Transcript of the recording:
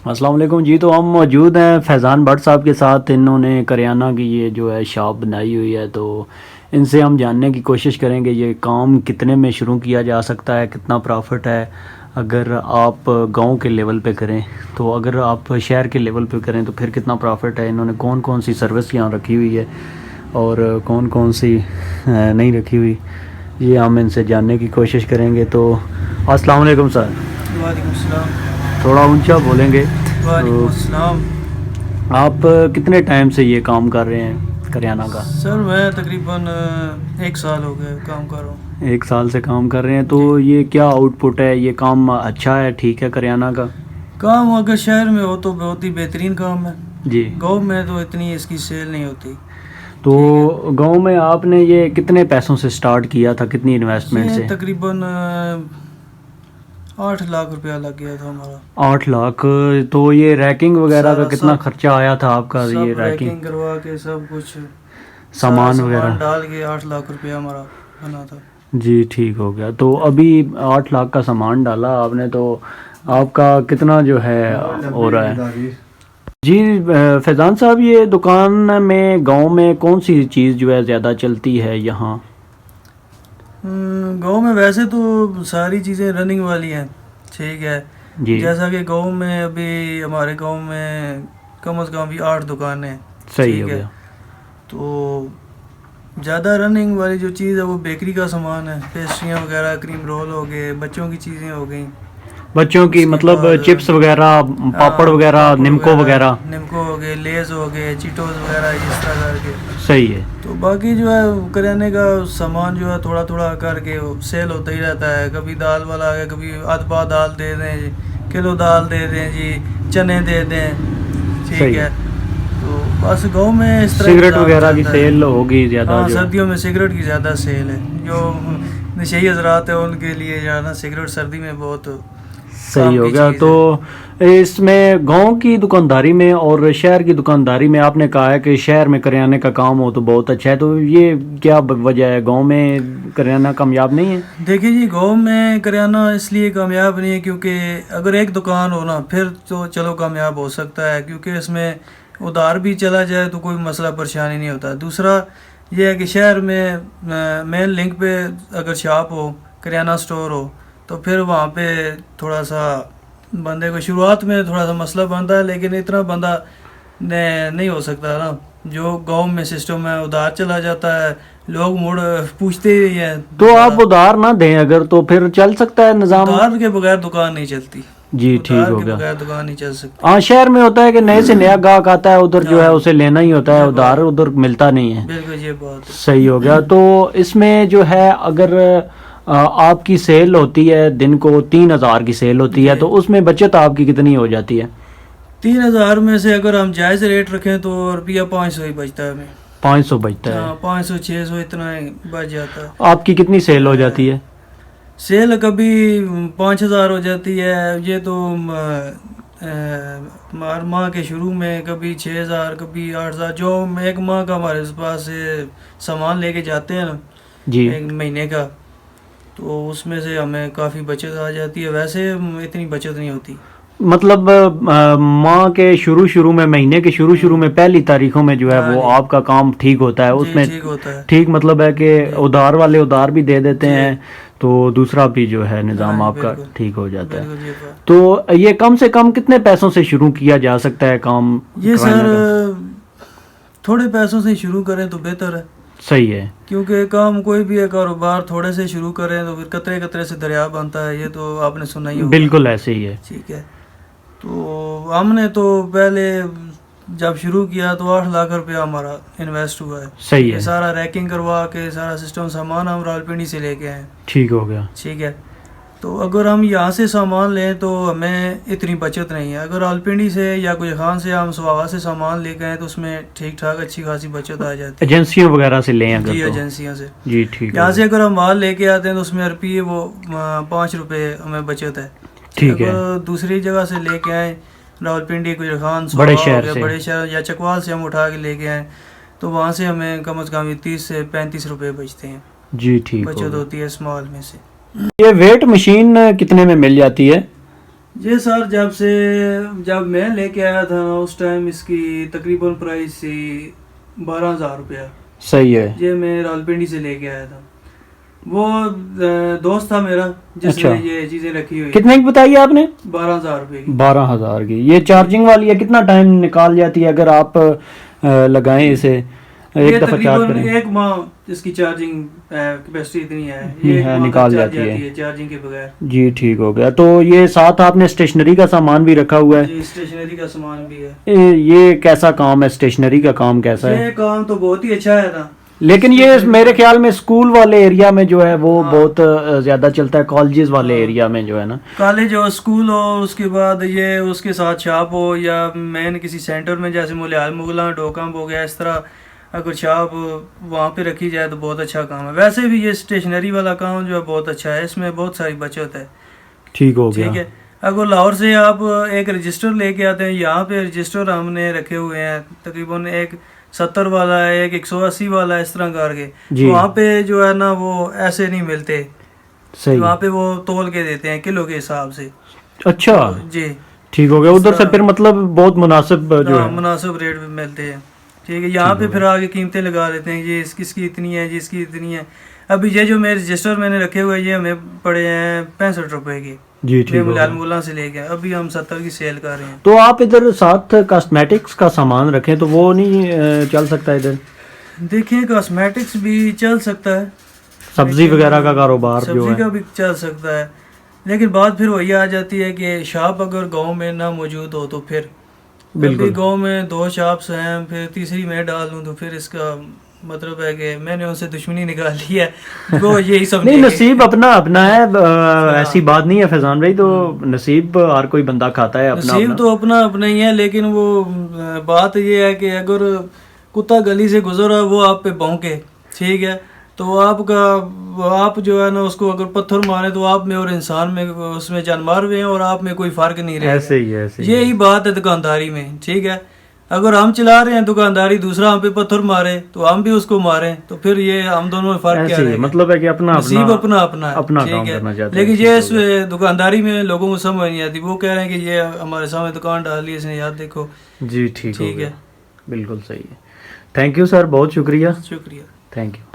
السلام علیکم جی. تو ہم موجود ہیں فیضان بٹ صاحب کے ساتھ. انہوں نے کریانہ کی یہ جو ہے شاپ بنائی ہوئی ہے, تو ان سے ہم جاننے کی کوشش کریں گے یہ کام کتنے میں شروع کیا جا سکتا ہے, کتنا پرافٹ ہے اگر آپ گاؤں کے لیول پہ کریں, تو اگر آپ شہر کے لیول پہ کریں تو پھر کتنا پرافٹ ہے, انہوں نے کون کون سی سروس یہاں رکھی ہوئی ہے اور کون کون سی نہیں رکھی ہوئی, یہ ہم ان سے جاننے کی کوشش کریں گے. تو السلام علیکم سر. وعلیکم السلام. تھوڑا اونچا بولیں گے. وعلیکم السلام. آپ کتنے ٹائم سے یہ کام کر رہے ہیں کریانہ کا؟ سر میں تقریباً 1 سال ہو گیا کام کر رہا ہوں. 1 سال سے کام کر رہے ہیں. تو یہ کیا آؤٹ پٹ ہے, یہ کام اچھا ہے, ٹھیک ہے کریانہ کا کام اگر شہر میں ہو تو بہت ہی بہترین کام ہے. جی. گاؤں میں تو اتنی اس کی سیل نہیں ہوتی. تو گاؤں میں آپ نے یہ کتنے پیسوں سے سٹارٹ کیا تھا, کتنی انویسٹمنٹ سے؟ تقریباً 8 لاکھ روپیہ لگ گیا تھا ہمارا. 8 لاکھ. تو یہ ریکنگ وغیرہ کا کتنا خرچہ آیا تھا آپ کا؟ یہ ریکنگ کروا کے سب کچھ سامان وغیرہ ڈال کے 8 لاکھ روپیہ ہمارا بنا تھا. جی ٹھیک ہو گیا. تو ابھی 8 لاکھ کا سامان ڈالا آپ نے, تو آپ کا کتنا جو ہے ہو رہا ہے؟ جی فیضان صاحب, یہ دکان میں گاؤں میں کون سی چیز جو ہے زیادہ چلتی ہے یہاں؟ گاؤں میں ویسے تو ساری چیزیں رننگ والی ہیں, ٹھیک ہے. جیسا کہ گاؤں میں ابھی ہمارے گاؤں میں کم از کم بھی 8 دکانیں. صحیح ہو گیا. تو زیادہ رننگ والی جو چیز ہے وہ بیکری کا سامان ہے, پیسٹریاں وغیرہ, کریم رول ہو گئے, بچوں کی چیزیں ہو گئیں, بچوں کی مطلب چپس وغیرہ, پاپڑ وغیرہ, نمکو وغیرہ ہو گئے, لیز ہو گئے, چیٹوز وغیرہ, اس طرح کر کے. صحیح ہے. تو باقی جو ہے کریانے کا سامان جو ہے تھوڑا تھوڑا کر کے سیل ہوتا ہی رہتا ہے. کبھی دال والا آ گیا, کبھی آدھ پا دال دے دیں جی, کلو دال دے دیں جی, چنے دے دیں, ٹھیک ہے. تو بس گاؤں میں اس طرح سگریٹ وغیرہ کی سیل ہوگی زیادہ. ہاں, سردیوں میں سگریٹ کی زیادہ سیل ہے. جو نشئی حضرات ہیں ان کے لیے جو ہے نا سگریٹ سردی میں بہت صحیح ہو گیا. تو اس میں گاؤں کی دکانداری میں اور شہر کی دکانداری میں آپ نے کہا ہے کہ شہر میں کریانے کا کام ہو تو بہت اچھا ہے, تو یہ کیا وجہ ہے گاؤں میں کریانہ کامیاب نہیں ہے؟ دیکھیے جی, گاؤں میں کریانہ اس لیے کامیاب نہیں ہے کیونکہ اگر ایک دکان ہو نا پھر تو چلو کامیاب ہو سکتا ہے, کیونکہ اس میں ادھار بھی چلا جائے تو کوئی مسئلہ پریشانی نہیں ہوتا. دوسرا یہ ہے کہ شہر میں مین لنک پہ اگر شاپ ہو, کریانہ سٹور ہو, تو پھر وہاں پہ تھوڑا سا بندے کو شروعات میں تھوڑا سا مسئلہ بنتا ہے, لیکن اتنا بندہ نہیں ہو سکتا نا. جو گاؤں میں سسٹم ہے ادھار چلا جاتا ہے, لوگ مڑ پوچھتے ہی ہیں. تو آپ ادھار نہ دیں اگر, تو پھر چل سکتا ہے نظام؟ ادھار کے بغیر دکان نہیں چلتی. جی ٹھیک ہو گیا. بغیر دکان نہیں چل سکتی. ہاں, شہر میں ہوتا ہے کہ نئے سے نیا گاہک آتا ہے, ادھر جو ہے اسے لینا ہی ہوتا ہے, ادھار ادھر ملتا نہیں ہے. بالکل یہ بات ہے. صحیح ہو گیا. تو اس میں جو ہے اگر آپ کی سیل ہوتی ہے دن کو 3000 کی سیل ہوتی ہے, تو اس میں بچت آپ کی کتنی ہو جاتی ہے؟ 3000 میں سے اگر ہم جائز ریٹ رکھیں تو روپیہ 500 ہی بچتا ہے ہمیں. 500 بچتا ہے. 500 600 اتنا بچ جاتا ہے. آپ کی کتنی سیل ہو جاتی ہے؟ سیل کبھی 5000 ہو جاتی ہے. یہ تو ماہ کے شروع میں کبھی 6000, کبھی 8000, جو ایک ماہ کا ہمارے پاس سامان لے کے جاتے ہیں نا جی, 1 مہینے کا, تو اس میں سے ہمیں کافی بچت آ جاتی ہے. ویسے اتنی بچت نہیں ہوتی. مطلب ماہ کے شروع میں, مہینے کے شروع میں پہلی تاریخوں میں جو ہے وہ آپ کا کام ٹھیک ہوتا ہے, اس میں ٹھیک مطلب ہے کہ ادھار والے ادھار بھی دے دیتے ہیں, تو دوسرا بھی جو ہے نظام آپ کا ٹھیک ہو جاتا ہے. تو یہ کم سے کم کتنے پیسوں سے شروع کیا جا سکتا ہے کام؟ یہ سر تھوڑے پیسوں سے شروع کریں تو بہتر ہے. صحیح ہے. کیونکہ کام کوئی بھی ہے کاروبار تھوڑے سے شروع کریں تو پھر قطرے قطرے سے دریا بنتا ہے, یہ تو آپ نے سنا ہی ہوگا. بالکل ایسے ہی ہے. ٹھیک ہے. تو ہم نے تو پہلے جب شروع کیا تو 8 لاکھ روپیہ ہمارا انویسٹ ہوا ہے. صحیح ہے. سارا ریکنگ کروا کے سارا سسٹم سامان ہم راولپنڈی سے لے کے آئے. ٹھیک ہو گیا. ٹھیک ہے. تو اگر ہم یہاں سے سامان لیں تو ہمیں اتنی بچت نہیں ہے. اگر راولپنڈی سے یا کوئی خان سے ہم سواوا سے سامان لے کے آئیں تو اس میں ٹھیک ٹھاک اچھی خاصی بچت آ جاتی ہے. ایجنسیوں وغیرہ سے لیں اگر؟ جی ایجنسیوں سے. جی ٹھیک ہے. یہاں سے اگر ہم مال لے کے آتے ہیں تو اس میں روپیے وہ 5 روپے ہمیں بچت ہے. ٹھیک ہے. اگر دوسری جگہ سے لے کے آئیں, راولپنڈی کوئی خان بڑے شہر یا چکوال سے ہم اٹھا کے لے کے آئیں, تو وہاں سے ہمیں کم از کم 30 سے 35 روپے بچتے ہیں. جی ٹھیک بچت ہوتی ہے اس مال میں سے. یہ ویٹ مشین کتنے میں مل جاتی ہے؟ یہ سر جب میں لے کے آیا تھا اس ٹائم اس کی تقریباً پرائس تھی 12,000 روپیہ. صحیح ہے. یہ میں راولپنڈی سے لے کے آیا تھا. وہ دوست تھا میرا جس نے یہ چیزیں رکھی ہوئی. کتنے کی بتائی آپ نے؟ 12,000 روپے کی. 12,000 کی. یہ چارجنگ والی ہے, کتنا ٹائم نکال جاتی ہے اگر آپ لگائیں اسے ایک دفعہ چارج کریں؟ ایک ماہ اس کی چارجنگ کیپیسٹی اتنی ہے, یہ نکال جاتی ہے چارجنگ کے بغیر. جی ٹھیک ہو گیا. تو یہ ساتھ آپ نے اسٹیشنری کا سامان بھی رکھا ہوا ہے؟ جی اسٹیشنری کا سامان بھی ہے. یہ کیسا کام ہے, اسٹیشنری کا کام کیسا ہے؟ یہ کام تو بہت ہی اچھا ہے نا, لیکن یہ میرے خیال میں اسکول والے ایریا میں جو ہے وہ بہت زیادہ چلتا ہے, کالجز والے ایریا میں جو ہے نا, کالج ہو اسکول ہو, اس کے بعد یہ اس کے ساتھ شاپ ہو, یا مین کسی سینٹر میں جیسے مولیال مغلاں ڈوکمپ ہو گیا, اس طرح اگر شاپ وہاں پہ رکھی جائے تو بہت اچھا کام ہے. ویسے بھی یہ اسٹیشنری والا کام جو ہے بہت اچھا ہے, اس میں بہت ساری بچت ہے. ٹھیک ہو گیا. ٹھیک ہے. اگر لاہور سے آپ ایک رجسٹر لے کے آتے ہیں, یہاں پہ رجسٹر ہم نے رکھے ہوئے ہیں تقریباً ایک 70 والا ہے, ایک 180 والا ہے, اس طرح کر کے. وہاں پہ جو ہے نا وہ ایسے نہیں ملتے. وہاں پہ وہ تول کے دیتے ہیں کلو کے حساب سے. اچھا جی ٹھیک ہو گیا. ادھر سے پھر مطلب بہت مناسب جو ہے مناسب ریٹ پہ ملتے ہیں. ٹھیک ہے. یہاں پہ پھر آگے قیمتیں لگا دیتے ہیں, یہ اس کی اتنی ہے, اس کی اتنی ہے. ابھی یہ جو میرے رجسٹر میں نے رکھے ہوئے یہ ہمیں پڑے ہیں 65 روپے کے. جی ٹھیک ہے. ملال مولا سے لے گیا, ابھی ہم 70 کی سیل کر رہے ہیں. تو آپ ادھر ساتھ کاسمیٹکس کا سامان رکھیں تو وہ نہیں چل سکتا ادھر؟ دیکھیں کاسمیٹکس بھی چل سکتا ہے, سبزی وغیرہ کا کاروبار جو سبزی ہے کا بھی چل سکتا ہے, لیکن بات پھر وہی آ جاتی ہے کہ شاپ اگر گاؤں میں نہ موجود ہو تو پھر ابھی گاؤں میں 2 شاپس ہیں, پھر تیسری میں ڈال دوں تو پھر اس کا مطلب ہے کہ میں نے ان سے دشمنی نکالی ہے. وہ یہی سب نہیں, نصیب اپنا اپنا ہے, ایسی بات نہیں ہے فیضان بھائی. تو نصیب ہر کوئی بندہ کھاتا ہے اپنا, نصیب تو اپنا اپنا ہی ہے. لیکن وہ بات یہ ہے کہ اگر کتا گلی سے گزر رہا ہے وہ آپ پہ بھونکے, ٹھیک ہے, تو آپ جو ہے نا اس کو اگر پتھر مارے تو آپ میں اور انسان میں اس میں جان مار ہوئے ہیں, اور آپ میں کوئی فرق نہیں رہے. ایسے ہی ہے. یہی بات ہے دکانداری میں. ٹھیک ہے. اگر ہم چلا رہے ہیں دکانداری, دوسرا ہم پہ پتھر مارے تو ہم بھی اس کو ماریں, تو پھر یہ ہم دونوں میں فرق کیا ہے؟ مطلب ہے کہ نصیب اپنا اپنا ہے. اپنا ٹھیک ہے. کرنا چاہتے ہیں. لیکن یہ اس دکانداری میں لوگوں کو سمجھ نہیں آتی. وہ کہہ رہے ہیں کہ یہ ہمارے سامنے دکان ڈال لی اس نے, یاد دیکھو. جی ٹھیک ہے. بالکل صحیح ہے. تھینک یو سر, بہت شکریہ. شکریہ. Thank you.